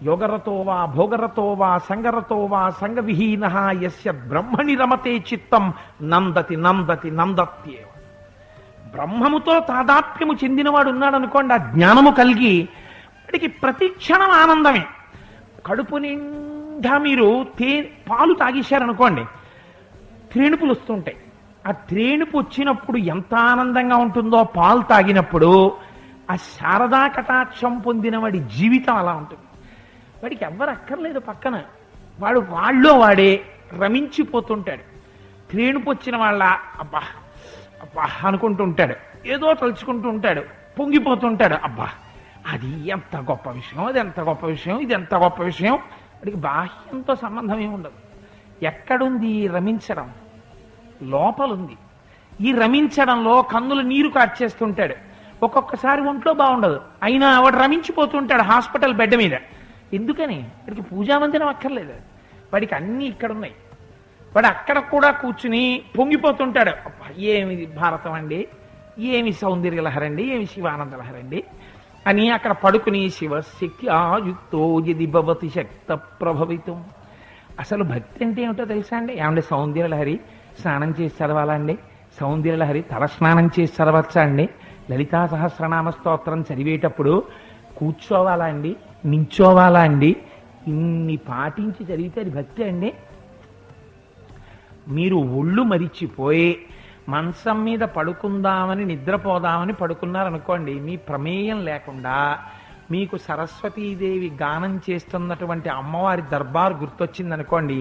యోగరతోవా భోగరతోవా సంగరతోవా సంగవిహీన యస్య బ్రహ్మణి రమతే చిత్తం నందతి నందతి నందత్యేవ. బ్రహ్మముతో తాదాత్మ్యము చెందినవాడు ఉన్నాడు అనుకోండి, ఆ జ్ఞానము కలిగి వాడికి ప్రతి క్షణం ఆనందమే. కడుపు నిండా మీరు పాలు తాగేశారనుకోండి, త్రేణుపులు వస్తుంటాయి. ఆ త్రేణుపు వచ్చినప్పుడు ఎంత ఆనందంగా ఉంటుందో పాలు తాగినప్పుడు, ఆ శారదా కటాక్షం పొందిన వాడి జీవితం అలా ఉంటుంది. వాడికి ఎవ్వరు అక్కర్లేదు పక్కన, వాడిలో వాడే రమించిపోతుంటాడు. త్రేణుపు వచ్చిన వాళ్ళ అబ్బా అబ్బా అనుకుంటూ ఉంటాడు, ఏదో తలుచుకుంటూ ఉంటాడు, పొంగిపోతుంటాడు. అబ్బా అది ఎంత గొప్ప విషయం, అది ఎంత గొప్ప విషయం, ఇది ఎంత గొప్ప విషయం. వాడికి బాహ్యంతో సంబంధం ఏమి ఉండదు. ఎక్కడుంది ఈ రమించడం? లోపలుంది. ఈ రమించడంలో కన్నులు నీరు కార్చేస్తుంటాడు. ఒక్కొక్కసారి ఒంట్లో బాగుండదు, అయినా వాడు రమించిపోతుంటాడు హాస్పిటల్ బెడ్ మీద. ఎందుకని? వాడికి పూజామందిరం అక్కర్లేదు, వాడికి అన్నీ ఇక్కడున్నాయి. వాడు అక్కడ కూడా కూర్చుని పొంగిపోతుంటాడు. ఏమి భారతం అండి, ఏమి సౌందర్యలహరండి, ఏమి శివానంద లహరండి అని అక్కడ పడుకుని శివశక్తి ఆయుక్తో యది భవతి శక్త ప్రభవితం. అసలు భక్తి అంటే ఏమిటో తెలుసా అండి? ఏమంటే సౌందర్యలహరి స్నానం చేసి చదవాలా అండి? సౌందర్యలహరి తల స్నానం చేసి చదవచ్చా అండి? లలితా సహస్రనామ స్తోత్రం చదివేటప్పుడు కూర్చోవాలా అండి, నించోవాలా అండి? ఇన్ని పాటించి చదివితే అది భక్తి అండి? మీరు ఒళ్ళు మరిచిపోయి మంచం మీద పడుకుందామని నిద్రపోదామని పడుకున్నారనుకోండి, మీ ప్రమేయం లేకుండా మీకు సరస్వతీదేవి గానం చేస్తున్నటువంటి అమ్మవారి దర్బార్ గుర్తొచ్చిందనుకోండి,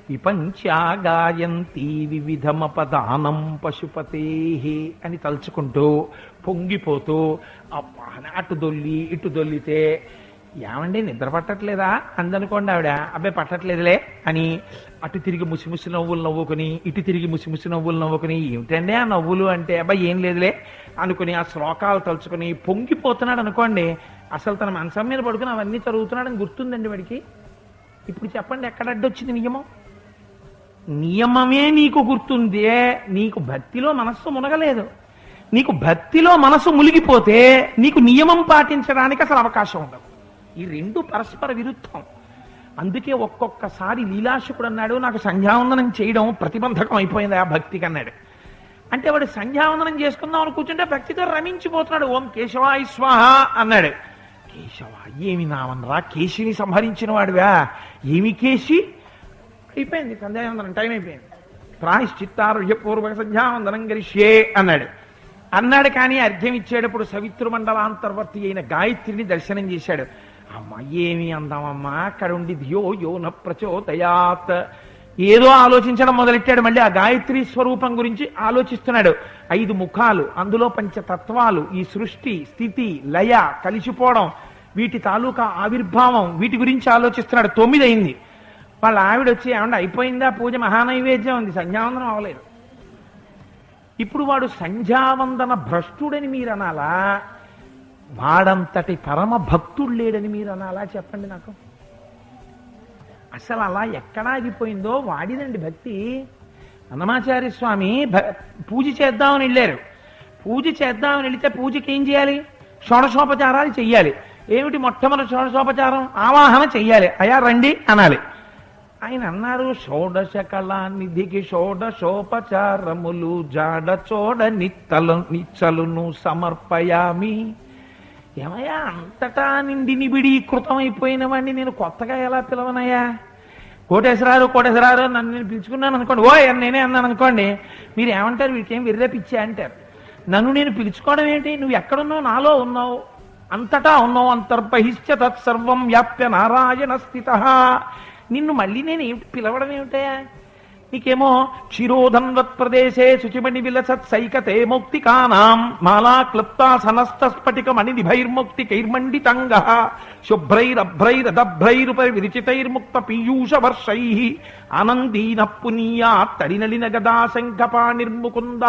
విపంచా గాయంతి వివిధమపదానం పశుపతే అని తలుచుకుంటూ పొంగిపోతూ అటు దొల్లి ఇటు దొల్లితే ఏమండి నిద్ర పట్టట్లేదా అందనుకోండి ఆవిడ. అబ్బాయి పట్టట్లేదులే అని అటు తిరిగి ముసిముసి నవ్వులు నవ్వుకుని ఇటు తిరిగి ముసిముసి నవ్వులు నవ్వుకుని ఏమిటండి ఆ నవ్వులు అంటే అబ్బాయి ఏం లేదులే అనుకుని ఆ శ్లోకాలు తలుచుకుని పొంగిపోతున్నాడు అనుకోండి. అసలు తన మనసం మీద పడుకుని అవన్నీ చదువుతున్నాడని గుర్తుందండి వాడికి. ఇప్పుడు చెప్పండి ఎక్కడ అడ్డొచ్చింది నియమం? నియమమే నీకు గుర్తుందే, నీకు భక్తిలో మనస్సు మునగలేదు. నీకు భక్తిలో మనసు మునిగిపోతే నీకు నియమం పాటించడానికి అసలు అవకాశం ఉండదు. ఈ రెండు పరస్పర విరుద్ధం. అందుకే ఒక్కొక్కసారి లీలాశకుడు అన్నాడు, నాకు సంధ్యావందనం చేయడం ప్రతిబంధకం అయిపోయింది ఆ భక్తికి అన్నాడు. అంటే వాడు సంధ్యావందనం చేసుకుందాం అని కూర్చుంటే భక్తితో రమించిపోతున్నాడు. ఓం కేశవాయ స్వాహ అన్నాడు. కేశవ ఏమి నామనరా, కేశిని సంహరించిన వాడివా, ఏమి కేశి? అయిపోయింది సంధ్యావందనం, టైం అయిపోయింది. ప్రాయశ్చిత్తారోగ్యపూర్వక సంధ్యావందనం గరిష్యే అన్నాడు. కానీ అర్ఘ్యం ఇచ్చేటప్పుడు సవితృమండలాంతర్వర్తి అయిన గాయత్రిని దర్శనం చేశాడు. అమ్మ ఏమి అందామమ్మా, అక్కడుండి ధియో యో న ప్రచోదయాత్ ఏదో ఆలోచించడం మొదలెట్టాడు. మళ్ళీ ఆ గాయత్రి స్వరూపం గురించి ఆలోచిస్తున్నాడు. 5 ముఖాలు, అందులో పంచతత్వాలు, ఈ సృష్టి స్థితి లయ కలిసిపోవడం, వీటి తాలూకా ఆవిర్భావం, వీటి గురించి ఆలోచిస్తున్నాడు. 9 అయింది. వాళ్ళ ఆవిడ వచ్చి ఏమంటే అయిపోయిందా పూజ, మహానైవేద్యం ఉంది, సంధ్యావందనం అవ్వలేదు. ఇప్పుడు వాడు సంధ్యావందన భ్రష్టుడని మీరు అనాలా, వాడంతటి పరమ భక్తుడు లేడని మీరు అనాలా? చెప్పండి నాకు. అసలు అలా ఎక్కడ ఆగిపోయిందో వాడిదండి భక్తి. అన్నమాచార్య స్వామి పూజ చేద్దామని వెళ్ళారు. పూజ చేద్దామని వెళితే పూజకి ఏం చేయాలి? షోడశోపచారాలు చెయ్యాలి. ఏమిటి మొట్టమొదటి షోడశోపచారం? ఆవాహన చెయ్యాలి. అయ్యా రండి అనాలి. ఆయన అన్నారు, షోడశ కళానిధికి షోడశోపచారములు జాడ చోడ నిచ్చలును సమర్పయామి. ఏమయ్యా, అంతటా నిండి నిబిడీకృతమైపోయిన వాడిని నేను కొత్తగా ఎలా పిలవనయ్యా? కోటేశ్వరారు నన్ను నేను పిలుచుకున్నాను అనుకోండి, ఓ నేనే అన్నాను అనుకోండి, మీరు ఏమంటారు? వీటికేం విర్రపిచ్చా అంటారు. నన్ను నేను పిలుచుకోవడం ఏంటి? నువ్వు ఎక్కడున్నావు? నాలో ఉన్నావు, అంతటా ఉన్నావు. అంతర్బహిశ్చ తత్సర్వం వ్యాప్య నారాయణ స్థితః. నిన్ను మళ్ళీ నేను ఏమిటి పిలవడం ఏమిటయా? నీకేమో క్షీరోధన్వత్ ప్రదేశే శుచిమణి విలసత్ సైకతే మౌక్తికానాం మాలా క్లుప్తా సనస్త స్ఫటిక మణి నిభైర్ముక్తి కైర్మండితంగ శుభ్రైరభ్రైరదభ్రైరుపరి విరిచితైర్ముక్త పీయూష వర్షై ఆనందీన పునీయా తడినలిన గదా శంఖపాణిర్ముకుంద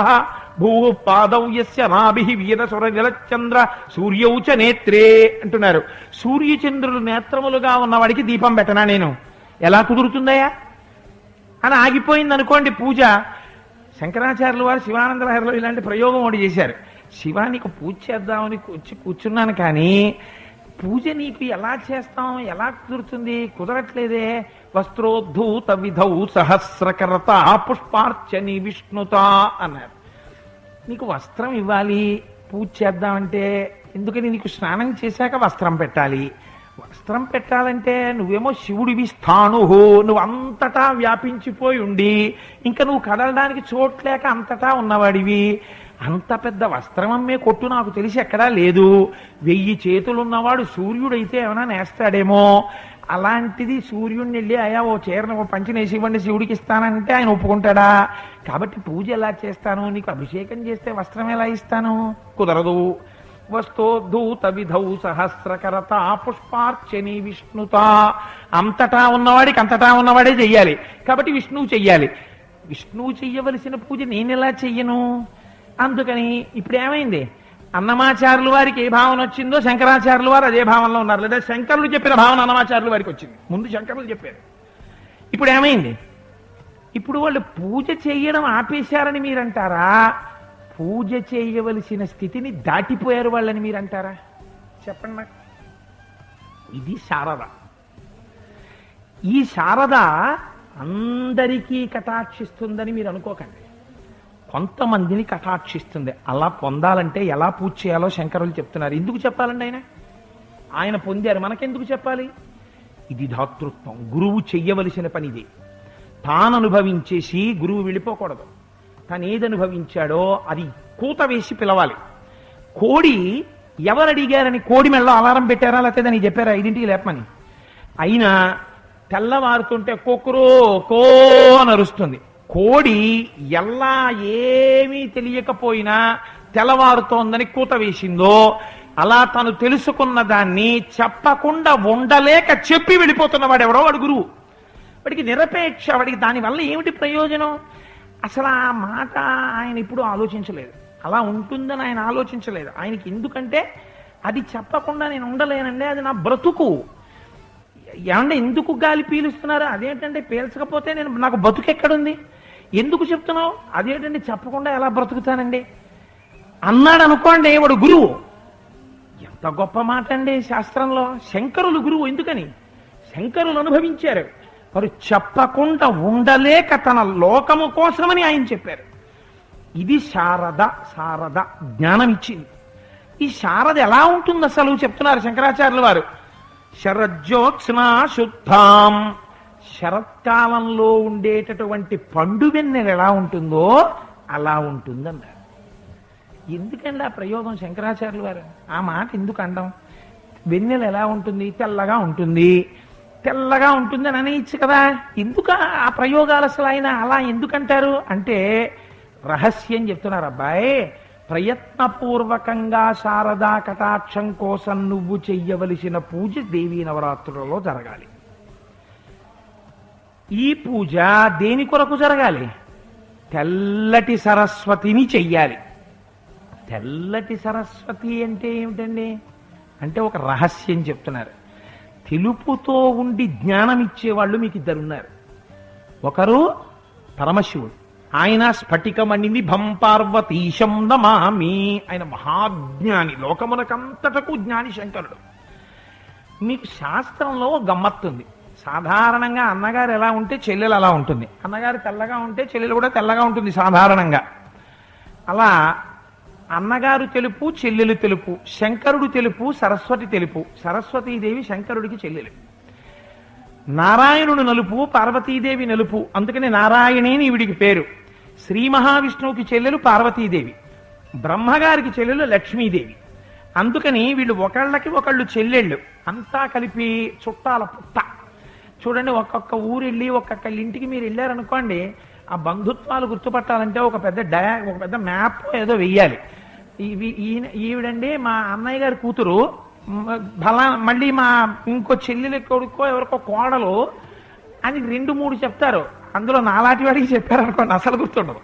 భూ పాదౌ యస్య నాభిః వీరసుర నిలచంద్ర సూర్యౌ చ నేత్రే అంటున్నారు. సూర్యచంద్రులు నేత్రములుగా ఉన్నవాడికి దీపం పెట్టనా నేను? ఎలా కుదురుతుందయ్యా అని ఆగిపోయింది అనుకోండి పూజ. శంకరాచార్యుల వారు శివానంద లహరిలో ఇలాంటి ప్రయోగం ఒకటి చేశారు. శివానికి పూజ చేద్దామని వచ్చి కూర్చున్నాను, కానీ పూజ నీకు ఎలా చేస్తాం, ఎలా కుదురుతుంది? కుదరట్లేదే. వస్త్రోద్ధూత విధౌ సహస్రకరత పుష్పార్చని విష్ణుత అన్నారు. నీకు వస్త్రం ఇవ్వాలి పూజ చేద్దామంటే, ఎందుకని? నీకు స్నానం చేశాక వస్త్రం పెట్టాలి. వస్త్రం పెట్టాలంటే నువ్వేమో శివుడివి, స్థాణుహు, నువ్వు అంతటా వ్యాపించిపోయి ఉండి ఇంకా నువ్వు కదలడానికి చోట్లేక అంతటా ఉన్నవాడివి. అంత పెద్ద వస్త్రం అమ్మే కొట్టు నాకు తెలిసి ఎక్కడా లేదు. 1000 చేతులున్నవాడు సూర్యుడైతే ఏమైనా నేస్తాడేమో. అలాంటిది సూర్యుడిని వెళ్ళి అయ్యా ఓ చీరను ఓ పంచినేసి ఇవ్వండి శివుడికి ఇస్తానంటే ఆయన ఒప్పుకుంటాడా? కాబట్టి పూజ ఎలా చేస్తాను? నీకు అభిషేకం చేస్తే వస్త్రం ఎలా ఇస్తాను? కుదరదు. వస్తోద్ధూత విధౌ సహస్రకరత పుష్పార్చని విష్ణుత. అంతటా ఉన్నవాడికి అంతటా ఉన్నవాడే చెయ్యాలి. కాబట్టి విష్ణువు చెయ్యాలి. విష్ణువు చెయ్యవలసిన పూజ నేనెలా చెయ్యను? అందుకని ఇప్పుడు ఏమైంది? అన్నమాచార్యుల వారికి ఏ భావన వచ్చిందో శంకరాచార్యుల వారు అదే భావనలో ఉన్నారు. లేదా శంకరులు చెప్పిన భావన అన్నమాచార్యుల వారికి వచ్చింది. ముందు శంకరులు చెప్పారు. ఇప్పుడు ఏమైంది? ఇప్పుడు వాళ్ళు పూజ చేయడం ఆపేశారని మీరంటారా? పూజ చేయవలసిన స్థితిని దాటిపోయారు వాళ్ళని మీరంటారా? చెప్పండి నాకు. ఇది శారద. ఈ శారద అందరికీ కటాక్షిస్తుందని మీరు అనుకోకండి. కొంతమందిని కటాక్షిస్తుంది. అలా పొందాలంటే ఎలా పూజ చేయాలో శంకరులు చెప్తున్నారు. ఎందుకు చెప్పాలండి? ఆయన పొందారు, మనకెందుకు చెప్పాలి? ఇది ధాతృత్వం. గురువు చెయ్యవలసిన పని ఇది. తాను అనుభవించేసి గురువు వెళ్ళిపోకూడదు. తను ఏది అనుభవించాడో అది కూత వేసి పిలవాలి. కోడి ఎవరు అడిగారని కోడి మెళ్ళలో అలారం పెట్టారా, లేకపోతే దానికి చెప్పారా 5ంటికి లేపమని? అయినా తెల్లవారుతుంటే కొక్కురో కో నరుస్తుంది. కోడి ఎలా ఏమీ తెలియకపోయినా తెల్లవారుతోందని కూత వేసిందో, అలా తను తెలుసుకున్న దాన్ని చెప్పకుండా ఉండలేక చెప్పి వెళ్ళిపోతున్నవాడు ఎవడో వాడు గురువు. వాడికి నిరపేక్ష, వాడికి దానివల్ల ఏమిటి ప్రయోజనం? అసలు ఆ మాట ఆయన ఇప్పుడు ఆలోచించలేదు, అలా ఉంటుందని ఆయన ఆలోచించలేదు. ఆయనకి ఎందుకంటే అది చెప్పకుండా నేను ఉండలేనండి, అది నా బ్రతుకు. ఏమంటే ఎందుకు గాలి పీలుస్తున్నారు? అదేంటంటే పీల్చకపోతే నాకు బతుకు ఎక్కడుంది? ఎందుకు చెప్తున్నావు? అదేంటండి చెప్పకుండా ఎలా బ్రతుకుతానండి అన్నాడు అనుకోండి, వాడు గురువు. ఎంత గొప్ప మాట అండి శాస్త్రంలో. శంకరులు గురువు. ఎందుకని? శంకరులు అనుభవించారు. వారు చెప్పకుండా ఉండలేక తన లోకము కోసమని ఆయన చెప్పారు. ఇది శారద. శారద జ్ఞానం ఇచ్చింది. ఈ శారద ఎలా ఉంటుంది అసలు చెప్తున్నారు శంకరాచార్యుల వారు. శరజ్యోత్స్నా శుద్ధాం, శరత్కాలంలో ఉండేటటువంటి పండు వెన్నెల ఎలా ఉంటుందో అలా ఉంటుందన్నారు. ఎందుకండి ఆ ప్రయోగం శంకరాచార్యుల వారు? ఆ మాట ఎందుకు అంటాం? వెన్నెల ఎలా ఉంటుంది? తెల్లగా ఉంటుంది. తెల్లగా ఉంటుందని అనేయచ్చు కదా. ఎందుకు ఆ ప్రయోగాలు అసలు ఆయన అలా ఎందుకంటారు అంటే రహస్యం చెప్తున్నారు. అబ్బాయి, ప్రయత్నపూర్వకంగా శారదా కటాక్షం కోసం నువ్వు చెయ్యవలసిన పూజ దేవీ నవరాత్రులలో జరగాలి. ఈ పూజ దేని కొరకు జరగాలి? తెల్లటి సరస్వతిని చెయ్యాలి. తెల్లటి సరస్వతి అంటే ఏమిటండి అంటే ఒక రహస్యం చెప్తున్నారు. తెలుపుతో ఉండి జ్ఞానం ఇచ్చేవాళ్ళు మీకు ఇద్దరున్నారు. ఒకరు పరమశివుడు, ఆయన స్ఫటికమణిని పార్వతీశం నమామి, ఆయన మహాజ్ఞాని, లోకమునకంతటకు జ్ఞాని శంకరుడు. మీకు శాస్త్రంలో గమ్మత్తుంది. సాధారణంగా అన్నగారు ఎలా ఉంటే చెల్లెలు అలా ఉంటుంది. అన్నగారు తెల్లగా ఉంటే చెల్లెలు కూడా తెల్లగా ఉంటుంది సాధారణంగా. అలా అన్నగారు తెలుపు, చెల్లెలు తెలుపు. శంకరుడు తెలుపు, సరస్వతి తెలుపు. సరస్వతీదేవి శంకరుడికి చెల్లెలు. నారాయణుడు నలుపు, పార్వతీదేవి నలుపు. అందుకని నారాయణి అని ఈవిడికి పేరు. శ్రీ మహావిష్ణువుకి చెల్లెలు పార్వతీదేవి, బ్రహ్మగారికి చెల్లెలు లక్ష్మీదేవి. అందుకని వీళ్ళు ఒకళ్ళకి ఒకళ్ళు చెల్లెళ్ళు, అంతా కలిపి చుట్టాల పుట్ట. చూడండి, ఒక్కొక్క ఊరు వెళ్ళి ఒక్కొక్క ఇంటికి మీరు వెళ్ళారనుకోండి, ఆ బంధుత్వాలు గుర్తుపట్టాలంటే ఒక పెద్ద మ్యాప్ ఏదో వెయ్యాలి. ఈవిడండి మా అన్నయ్య గారి కూతురు, మళ్ళీ మా ఇంకో చెల్లెలి కొడుకో ఎవరికో కోడలు అని 2-3 చెప్తారు. అందులో నాలాంటి వాడికి చెప్పారనుకోండి అసలు గుర్తుండదు.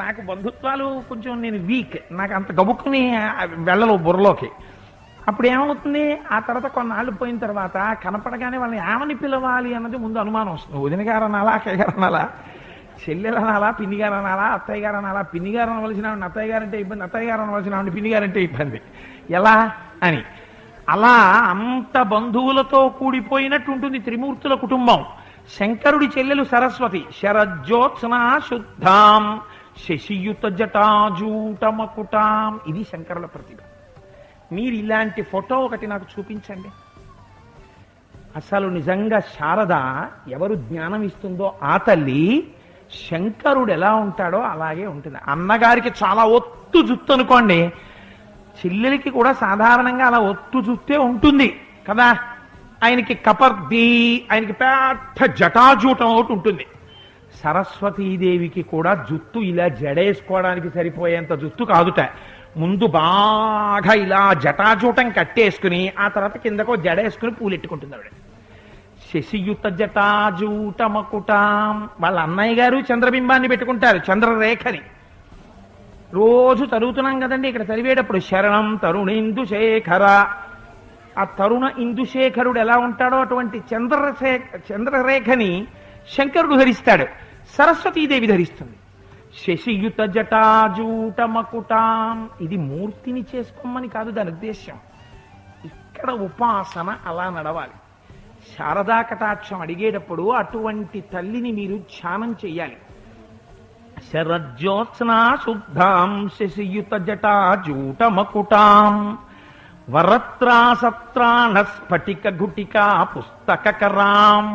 నాకు బంధుత్వాలు కొంచెం నేను వీక్, నాకు అంత గబుక్కుని వెళ్ళలు బుర్రలోకి. అప్పుడు ఏమవుతుంది, ఆ తర్వాత కొన్నాళ్ళు పోయిన తర్వాత కనపడగానే వాళ్ళని ఏమని పిలవాలి అన్నది ముందు అనుమానం వస్తుంది. వదిన గారు అనాలా, అక్కయ్య గారు అనాలా, చెల్లెలు అనాలా, పిన్ని గారు అనాలా, అత్తయ్య గారు అనాలా. పిన్ని గారు అనవలసిన అత్తయ్య గారంటే ఇబ్బంది, అత్తయ్య గారు అనవలసిన పిన్ని గారంటే ఇబ్బంది, ఎలా అని. అలా అంత బంధువులతో కూడిపోయినట్టు ఉంటుంది త్రిమూర్తుల కుటుంబం. శంకరుడి చెల్లెలు సరస్వతి. శరజ్యోత్స్నా శుద్ధాం శశియుత జటాజూటమకుటాం. ఇది శంకరుల ప్రతిభ. మీరు ఇలాంటి ఫోటో ఒకటి నాకు చూపించండి. అసలు నిజంగా శారద ఎవరు జ్ఞానం ఇస్తుందో ఆ తల్లి, శంకరుడు ఎలా ఉంటాడో అలాగే ఉంటుంది. అన్నగారికి చాలా ఒత్తు జుత్తు అనుకోండి, చెల్లెలికి కూడా సాధారణంగా అలా ఒత్తు జుత్తే ఉంటుంది కదా. ఆయనకి కపర్ది, ఆయనకి పెద్ద జటాజూటం ఒకటి ఉంటుంది. సరస్వతీదేవికి కూడా జుత్తు ఇలా జడేసుకోవడానికి సరిపోయేంత జుత్తు కాదుట. ముందు బాగా ఇలా జటాజూటం కట్టేసుకుని ఆ తర్వాత కిందకో జడేసుకుని పూలెట్టుకుంటుంది ఆవిడ. శశియుత జటాజూటమకుటాం. వాళ్ళ అన్నయ్య గారు చంద్రబింబాన్ని పెట్టుకుంటారు, చంద్రరేఖని. రోజు చదువుతున్నాం కదండి ఇక్కడ చదివేటప్పుడు, శరణం తరుణేందుశేఖర. ఆ తరుణ ఇందుశేఖరుడు ఎలా ఉంటాడో అటువంటి చంద్రరేఖని శంకరుడు ధరిస్తాడు, సరస్వతీదేవి ధరిస్తుంది. శశియుత జటాజూటమకుటాం. ఇది మూర్తిని చేసుకోమని కాదు దాని ఉద్దేశ్యం. ఇక్కడ ఉపాసన అలా నడవాలి. శారదా కటాక్షం అడిగేటప్పుడు అటువంటి తల్లిని మీరు ధ్యానం చెయ్యాలి. శరజ్యోత్స్నా శుద్ధాం శశియుత జటాజూటమకుటాం వరత్రాసత్రాణ స్ఫటిక గుటికా పుస్తకరాం.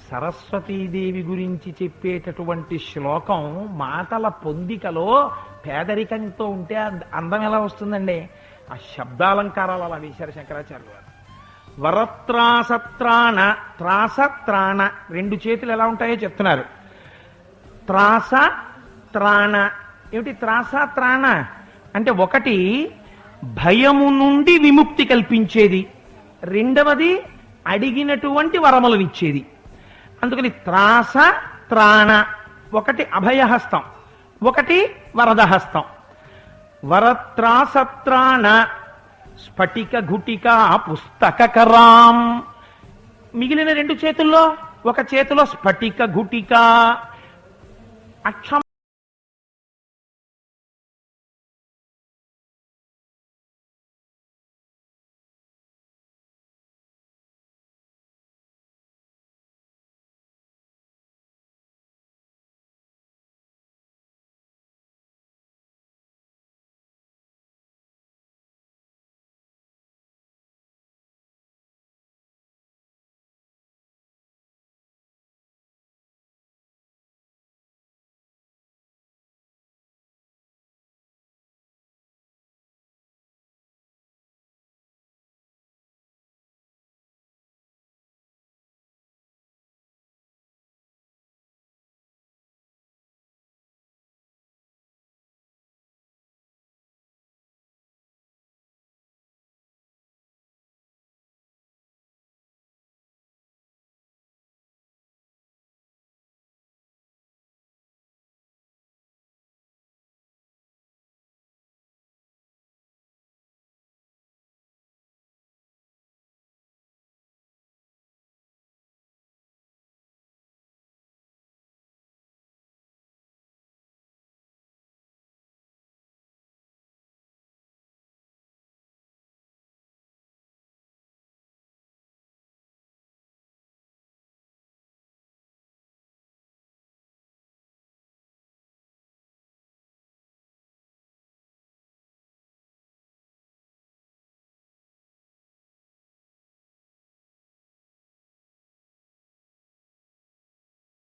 సరస్వతీదేవి గురించి చెప్పేటటువంటి శ్లోకం మాటల పొందికలో పేదరికంతో ఉంటే అందం ఎలా వస్తుందండి? ఆ శబ్దాలంకారాలు అలా వేశారు శంకరాచార్యులు వారు. వరత్రాసత్రాణ, త్రాసత్రాణ 2 చేతులు ఎలా ఉంటాయో చెప్తున్నారు. త్రాస త్రాణ ఏమిటి? త్రాస త్రాణ అంటే ఒకటి భయము నుండి విముక్తి కల్పించేది, రెండవది అడిగినటువంటి వరములనిచ్చేది. అందుకని త్రాస త్రాణ, ఒకటి అభయహస్తం, ఒకటి వరదహస్తం. వరత్రాసత్రాణ స్ఫటిక ఘుటిక పుస్తకరాం. మిగిలిన రెండు చేతుల్లో, ఒక చేతిలో స్ఫటిక ఘుటిక అక్ష